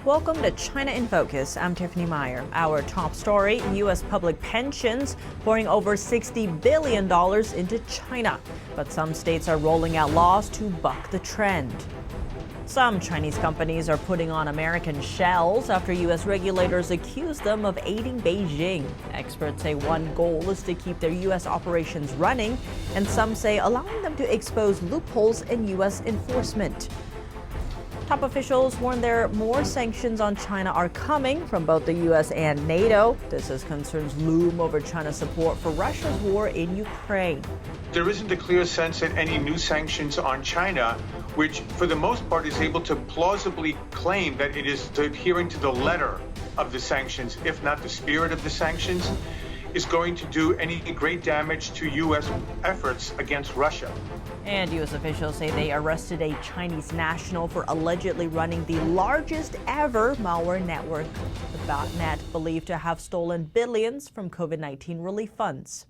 Welcome to China in Focus. I'm Tiffany Meyer. Our top story, U.S. public pensions pouring over $60 billion into China. But some states are rolling out laws to buck the trend. Some Chinese companies are putting on American shells after U.S. regulators accuse them of aiding Beijing. Experts say one goal is to keep their U.S. operations running, and some say allowing them to expose loopholes in U.S. enforcement. Top officials warn there more sanctions on China are coming from both the U.S. and NATO. This as concerns loom over China's support for Russia's war in Ukraine. There isn't a clear sense that any new sanctions on China, which for the most part is able to plausibly claim that it is adhering to the letter of the sanctions, if not the spirit of the sanctions, is going to do any great damage to U.S. efforts against Russia. And U.S. officials say they arrested a Chinese national for allegedly running the largest ever malware network. The botnet believed to have stolen billions from COVID-19 relief funds.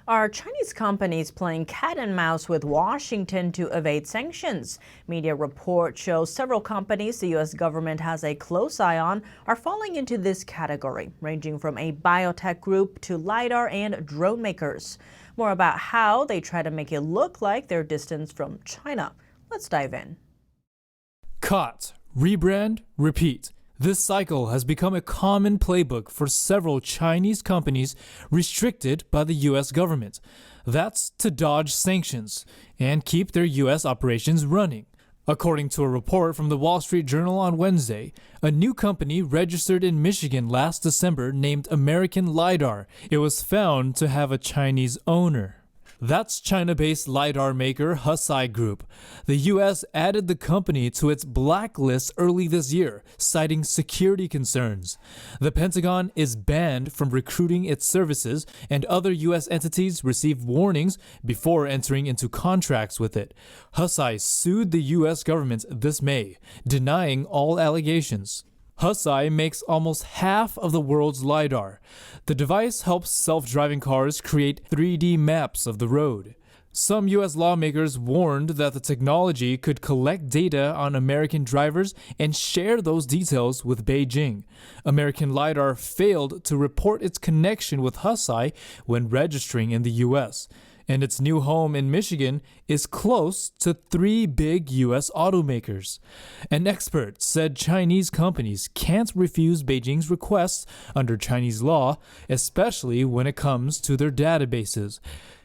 Are Chinese companies playing cat and mouse with Washington to evade sanctions? Media reports show several companies the U.S. government has a close eye on are falling into this category, ranging from a biotech group to LiDAR and drone makers. More about how they try to make it look like they're distanced from China. Let's dive in. Caught, rebrand, repeat. This cycle has become a common playbook for several Chinese companies restricted by the U.S. government. That's to dodge sanctions and keep their U.S. operations running. According to a report from the Wall Street Journal on Wednesday, a new company registered in Michigan last December named American LiDAR. It was found to have a Chinese owner. That's China-based LiDAR maker Hesai Group. The U.S. added the company to its blacklist early this year, citing security concerns. The Pentagon is banned from recruiting its services, and other U.S. entities receive warnings before entering into contracts with it. Hesai sued the U.S. government this May, denying all allegations. Hesai makes almost half of the world's LiDAR. The device helps self-driving cars create 3D maps of the road. Some U.S. lawmakers warned that the technology could collect data on American drivers and share those details with Beijing. American LiDAR failed to report its connection with Hesai when registering in the U.S., and its new home in Michigan is close to 3 big U.S. automakers. An expert said Chinese companies can't refuse Beijing's requests under Chinese law, especially when it comes to their databases.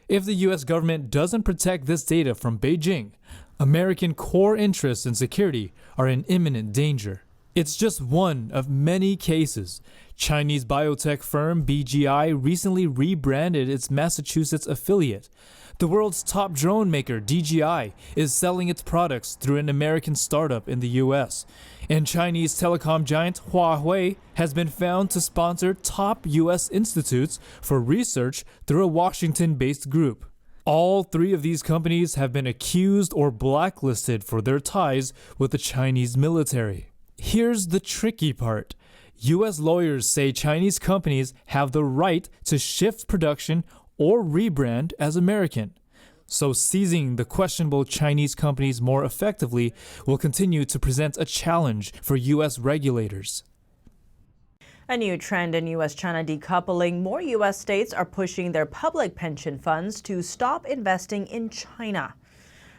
If the U.S. government doesn't protect this data from Beijing, American core interests and security are in imminent danger. It's just one of many cases. Chinese biotech firm BGI recently rebranded its Massachusetts affiliate. The world's top drone maker, DJI, is selling its products through an American startup in the U.S. And Chinese telecom giant Huawei has been found to sponsor top U.S. institutes for research through a Washington-based group. All 3 of these companies have been accused or blacklisted for their ties with the Chinese military. Here's the tricky part. U.S. lawyers say Chinese companies have the right to shift production or rebrand as American. So seizing the questionable Chinese companies more effectively will continue to present a challenge for U.S. regulators. A new trend in U.S.-China decoupling. More U.S. states are pushing their public pension funds to stop investing in China.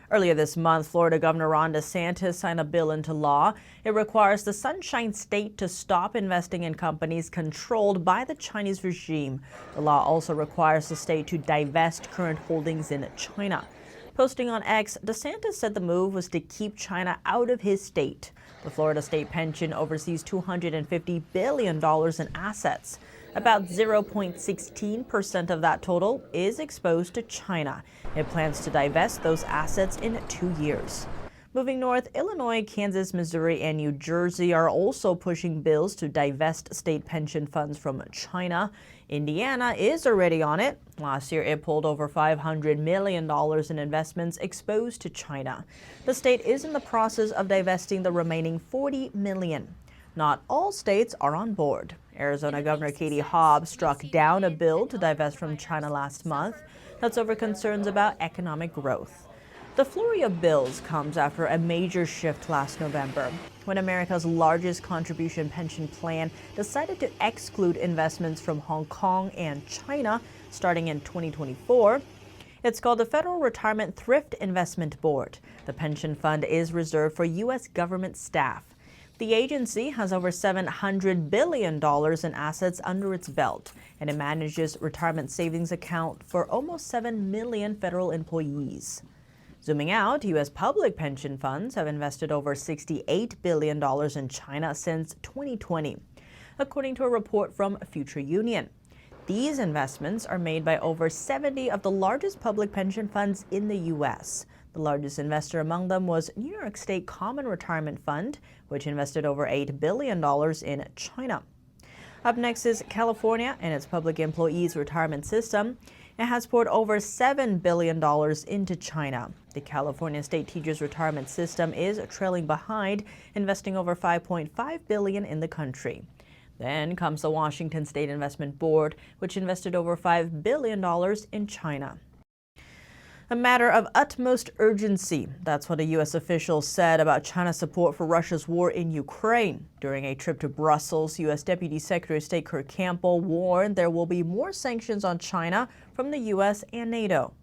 Earlier this month, Florida Governor Ron DeSantis signed a bill into law. It requires the Sunshine State to stop investing in companies controlled by the Chinese regime. The law also requires the state to divest current holdings in China. Posting on X, DeSantis said the move was to keep China out of his state. The Florida State Pension oversees $250 billion in assets. About 0.16% of that total is exposed to China. It plans to divest those assets in 2 years. Moving north, Illinois, Kansas, Missouri, and New Jersey are also pushing bills to divest state pension funds from China. Indiana is already on it. Last year, it pulled over $500 million in investments exposed to China. The state is in the process of divesting the remaining $40 million. Not all states are on board. Arizona Governor Katie Hobbs struck down a bill to divest from China last month. That's over concerns about economic growth. The flurry of bills comes after a major shift last November, when America's largest contribution pension plan decided to exclude investments from Hong Kong and China starting in 2024. It's called the Federal Retirement Thrift Investment Board. The pension fund is reserved for U.S. government staff. The agency has over $700 billion in assets under its belt, and it manages retirement savings account for almost 7 million federal employees. Zooming out, U.S. public pension funds have invested over $68 billion in China since 2020, according to a report from Future Union. These investments are made by over 70 of the largest public pension funds in the U.S. The largest investor among them was New York State Common Retirement Fund, which invested over $8 billion in China. Up next is California and its public employees retirement system. It has poured over $7 billion into China. The California State Teachers Retirement System is trailing behind, investing over $5.5 billion in the country. Then comes the Washington State Investment Board, which invested over $5 billion in China. A matter of utmost urgency. That's what a U.S. official said about China's support for Russia's war in Ukraine. During a trip to Brussels, U.S. Deputy Secretary of State Kurt Campbell warned there will be more sanctions on China from the U.S. and NATO.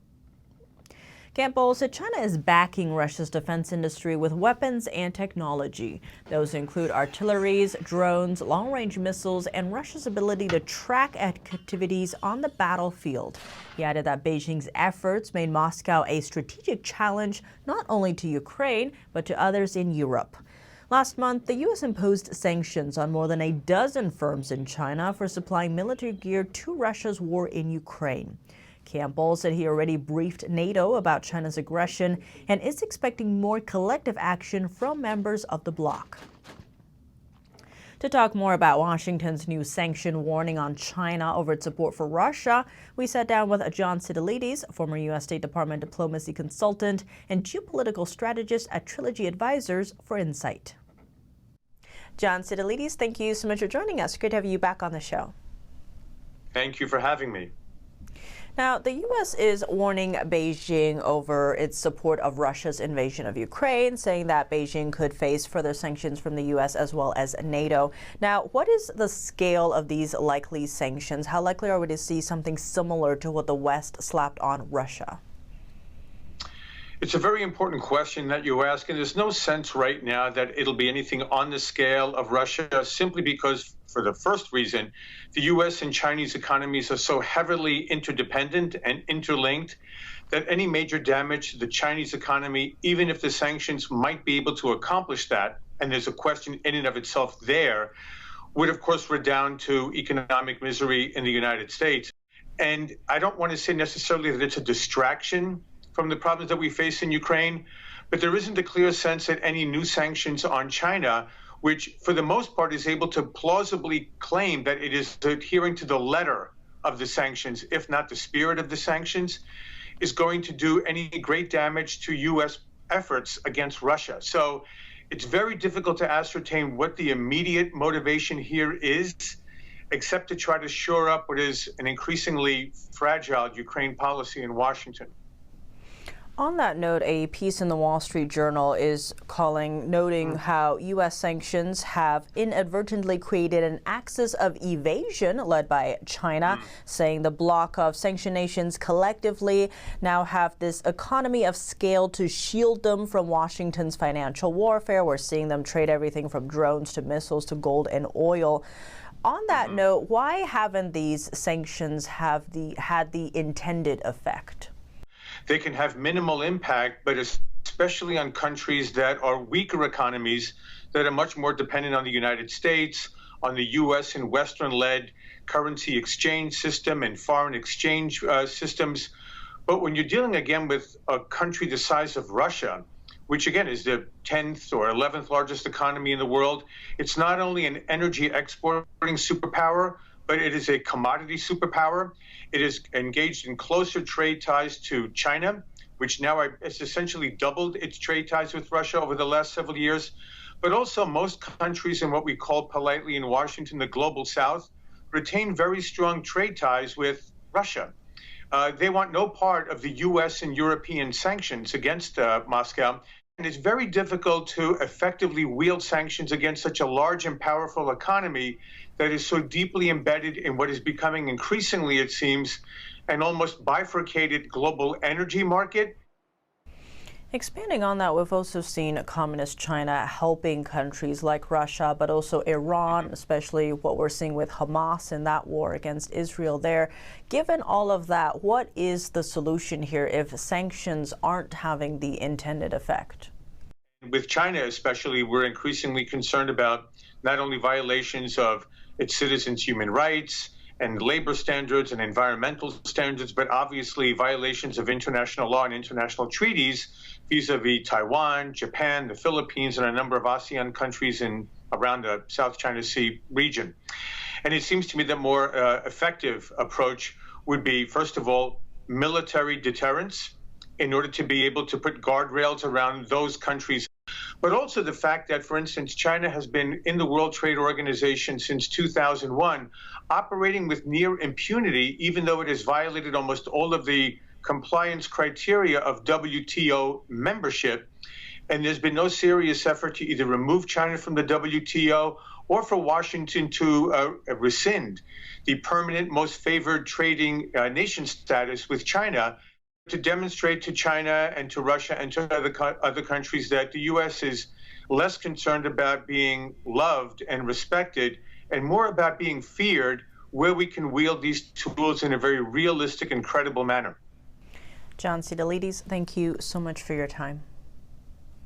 Campbell said China is backing Russia's defense industry with weapons and technology. Those include artilleries, drones, long-range missiles, and Russia's ability to track activities on the battlefield. He added that Beijing's efforts made Moscow a strategic challenge not only to Ukraine, but to others in Europe. Last month, the U.S. imposed sanctions on more than a dozen firms in China for supplying military gear to Russia's war in Ukraine. Campbell said he already briefed NATO about China's aggression and is expecting more collective action from members of the bloc. To talk more about Washington's new sanction warning on China over its support for Russia, we sat down with John Sidelides, former U.S. State Department diplomacy consultant and geopolitical strategist at Trilogy Advisors, for insight. John Sidelides, thank you so much for joining us. Great to have you back on the show. Thank you for having me. Now, the U.S. is warning Beijing over its support of Russia's invasion of Ukraine, saying that Beijing could face further sanctions from the U.S. as well as NATO. Now, what is the scale of these likely sanctions? How likely are we to see something similar to what the West slapped on Russia? It's a very important question that you ask, and there's no sense right now that it'll be anything on the scale of Russia, simply because, for the first reason, the U.S. and Chinese economies are so heavily interdependent and interlinked that any major damage to the Chinese economy, even if the sanctions might be able to accomplish that, and there's a question in and of itself there, would of course redound to economic misery in the United States. And I don't want to say necessarily that it's a distraction from the problems that we face in Ukraine, but there isn't a clear sense that any new sanctions on China, which for the most part is able to plausibly claim that it is adhering to the letter of the sanctions, if not the spirit of the sanctions, is going to do any great damage to U.S. efforts against Russia. So it's very difficult to ascertain what the immediate motivation here is, except to try to shore up what is an increasingly fragile Ukraine policy in Washington. On that note, a piece in the Wall Street Journal is noting how U.S. sanctions have inadvertently created an axis of evasion led by China, saying the bloc of sanctioned nations collectively now have this economy of scale to shield them from Washington's financial warfare. We're seeing them trade everything from drones to missiles to gold and oil. On that note, why haven't these sanctions had the intended effect? They can have minimal impact, but especially on countries that are weaker economies that are much more dependent on the United States, on the U.S. and Western-led currency exchange system and foreign exchange systems. But when you're dealing again with a country the size of Russia, which again is the 10th or 11th largest economy in the world, it's not only an energy exporting superpower, but it is a commodity superpower. It is engaged in closer trade ties to China, which now has essentially doubled its trade ties with Russia over the last several years. But also most countries in what we call politely in Washington, the global South, retain very strong trade ties with Russia. They want no part of the U.S. and European sanctions against Moscow. And it's very difficult to effectively wield sanctions against such a large and powerful economy that is so deeply embedded in what is becoming increasingly, it seems, an almost bifurcated global energy market. Expanding on that, we've also seen communist China helping countries like Russia, but also Iran, especially what we're seeing with Hamas in that war against Israel there. Given all of that, what is the solution here if sanctions aren't having the intended effect? With China especially, we're increasingly concerned about not only violations of its citizens' human rights and labor standards and environmental standards, but obviously violations of international law and international treaties vis-a-vis Taiwan, Japan, the Philippines, and a number of ASEAN countries around the South China Sea region. And it seems to me that more effective approach would be, first of all, military deterrence in order to be able to put guardrails around those countries. But also the fact that, for instance, China has been in the World Trade Organization since 2001, operating with near impunity, even though it has violated almost all of the compliance criteria of WTO membership. And there's been no serious effort to either remove China from the WTO or for Washington to rescind the permanent most favored trading nation status with China, to demonstrate to China and to Russia and to other countries that the U.S. is less concerned about being loved and respected and more about being feared, where we can wield these tools in a very realistic and credible manner. John Sidelides, thank you so much for your time.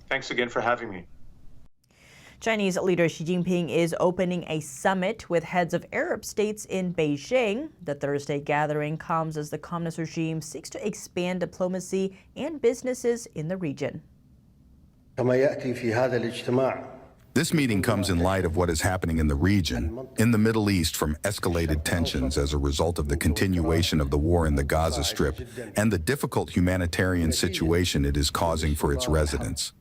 Thanks again for having me. Chinese leader Xi Jinping is opening a summit with heads of Arab states in Beijing. The Thursday gathering comes as the communist regime seeks to expand diplomacy and businesses in the region. This meeting comes in light of what is happening in the region, in the Middle East, from escalated tensions as a result of the continuation of the war in the Gaza Strip and the difficult humanitarian situation it is causing for its residents.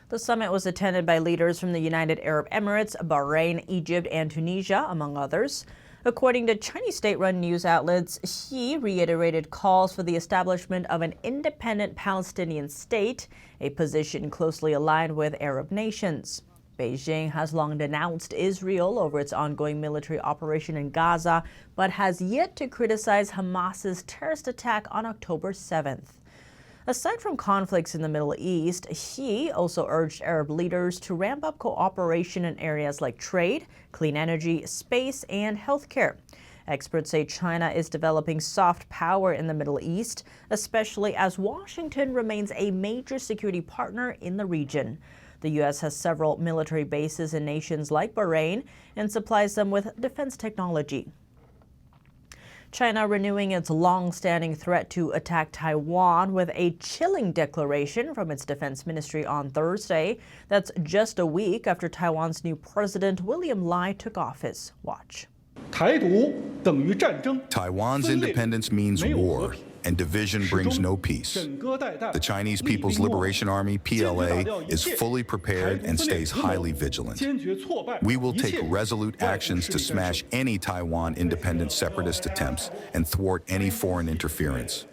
The summit was attended by leaders from the United Arab Emirates, Bahrain, Egypt, and Tunisia, among others. According to Chinese state-run news outlets, Xi reiterated calls for the establishment of an independent Palestinian state, a position closely aligned with Arab nations. Beijing has long denounced Israel over its ongoing military operation in Gaza, but has yet to criticize Hamas's terrorist attack on October 7th. Aside from conflicts in the Middle East, Xi also urged Arab leaders to ramp up cooperation in areas like trade, clean energy, space, and healthcare. Experts say China is developing soft power in the Middle East, especially as Washington remains a major security partner in the region. The U.S. has several military bases in nations like Bahrain and supplies them with defense technology. China renewing its long-standing threat to attack Taiwan with a chilling declaration from its defense ministry on Thursday. That's just a week after Taiwan's new president, William Lai, took office. Watch. Taiwan's independence means war, and division brings no peace. The Chinese People's Liberation Army, PLA, is fully prepared and stays highly vigilant. We will take resolute actions to smash any Taiwan independent separatist attempts and thwart any foreign interference.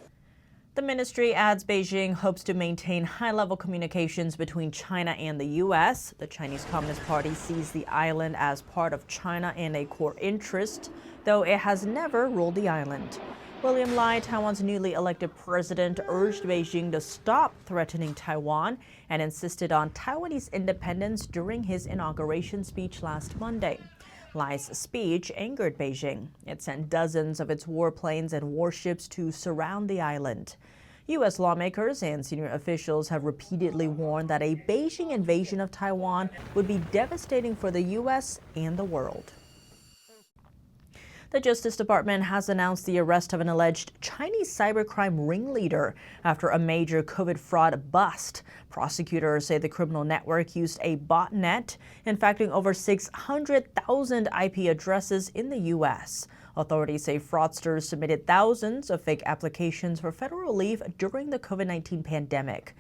The ministry adds Beijing hopes to maintain high-level communications between China and the U.S. The Chinese Communist Party sees the island as part of China and a core interest, though it has never ruled the island. William Lai, Taiwan's newly elected president, urged Beijing to stop threatening Taiwan and insisted on Taiwanese independence during his inauguration speech last Monday. Lai's speech angered Beijing. It sent dozens of its warplanes and warships to surround the island. U.S. lawmakers and senior officials have repeatedly warned that a Beijing invasion of Taiwan would be devastating for the U.S. and the world. The Justice Department has announced the arrest of an alleged Chinese cybercrime ringleader after a major COVID fraud bust. Prosecutors say the criminal network used a botnet, infecting over 600,000 IP addresses in the U.S. Authorities say fraudsters submitted thousands of fake applications for federal relief during the COVID-19 pandemic.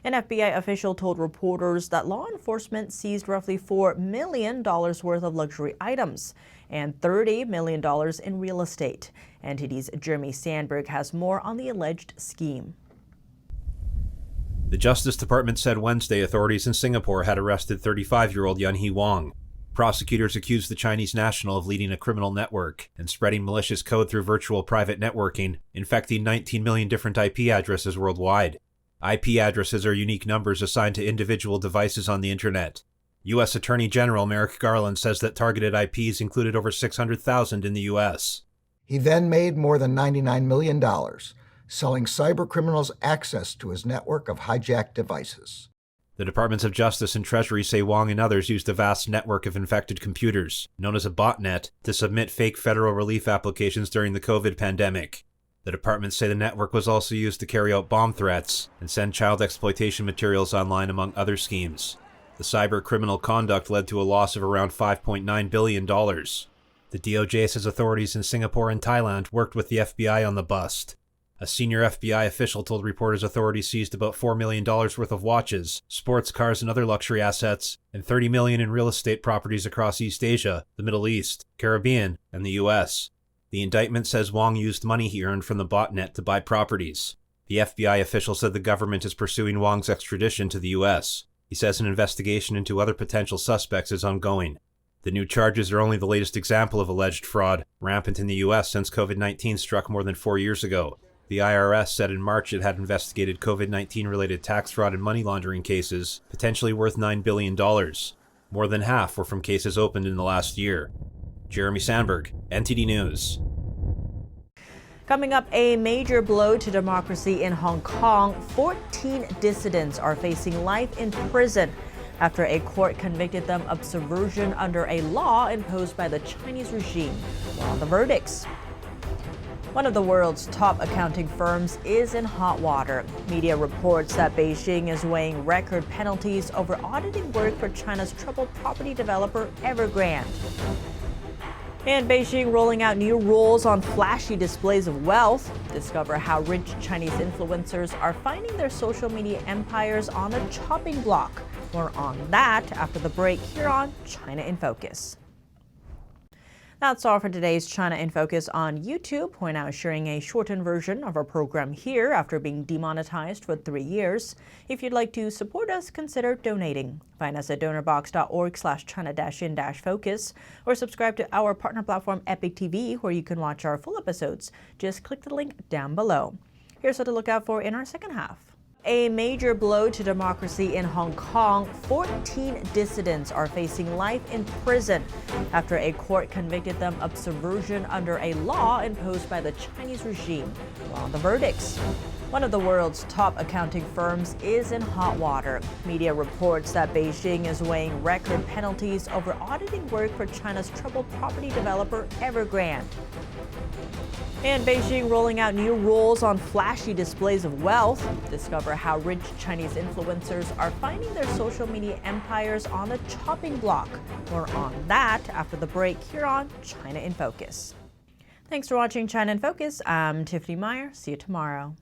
An FBI official told reporters that law enforcement seized roughly $4 million worth of luxury items. and $30 million in real estate. NTD's Jeremy Sandberg has more on the alleged scheme. The Justice Department said Wednesday authorities in Singapore had arrested 35-year-old Yunhee Wang. Prosecutors accused the Chinese national of leading a criminal network and spreading malicious code through virtual private networking, infecting 19 million different IP addresses worldwide. IP addresses are unique numbers assigned to individual devices on the internet. U.S. Attorney General Merrick Garland says that targeted IPs included over 600,000 in the U.S. He then made more than $99 million, selling cybercriminals access to his network of hijacked devices. The Departments of Justice and Treasury say Wang and others used a vast network of infected computers, known as a botnet, to submit fake federal relief applications during the COVID pandemic. The departments say the network was also used to carry out bomb threats and send child exploitation materials online, among other schemes. The cyber criminal conduct led to a loss of around $5.9 billion. The DOJ says authorities in Singapore and Thailand worked with the FBI on the bust. A senior FBI official told reporters authorities seized about $4 million worth of watches, sports cars, and other luxury assets, and $30 million in real estate properties across East Asia, the Middle East, Caribbean, and the U.S. The indictment says Wang used money he earned from the botnet to buy properties. The FBI official said the government is pursuing Wang's extradition to the U.S. He says an investigation into other potential suspects is ongoing. The new charges are only the latest example of alleged fraud, rampant in the U.S. since COVID-19 struck more than 4 years ago. The IRS said in March it had investigated COVID-19 related tax fraud and money laundering cases, potentially worth $9 billion. More than half were from cases opened in the last year. Jeremy Sandberg, NTD News. Coming up, a major blow to democracy in Hong Kong. 14 dissidents are facing life in prison after a court convicted them of subversion under a law imposed by the Chinese regime. What are the verdicts? One of the world's top accounting firms is in hot water. Media reports that Beijing is weighing record penalties over auditing work for China's troubled property developer Evergrande. And Beijing rolling out new rules on flashy displays of wealth. Discover how rich Chinese influencers are finding their social media empires on a chopping block. More on that after the break here on China in Focus. That's all for today's China in Focus on YouTube. We're now sharing a shortened version of our program here after being demonetized for 3 years. If you'd like to support us, consider donating. Find us at donorbox.org/China-in-focus or subscribe to our partner platform Epic TV, where you can watch our full episodes. Just click the link down below. Here's what to look out for in our second half. A major blow to democracy in Hong Kong. 14 dissidents are facing life in prison after a court convicted them of subversion under a law imposed by the Chinese regime. What are the verdicts? One of the world's top accounting firms is in hot water. Media reports that Beijing is weighing record penalties over auditing work for China's troubled property developer Evergrande. And Beijing rolling out new rules on flashy displays of wealth. Discover how rich Chinese influencers are finding their social media empires on a chopping block. More on that after the break here on China in Focus. Thanks for watching China in Focus. I'm Tiffany Meyer. See you tomorrow.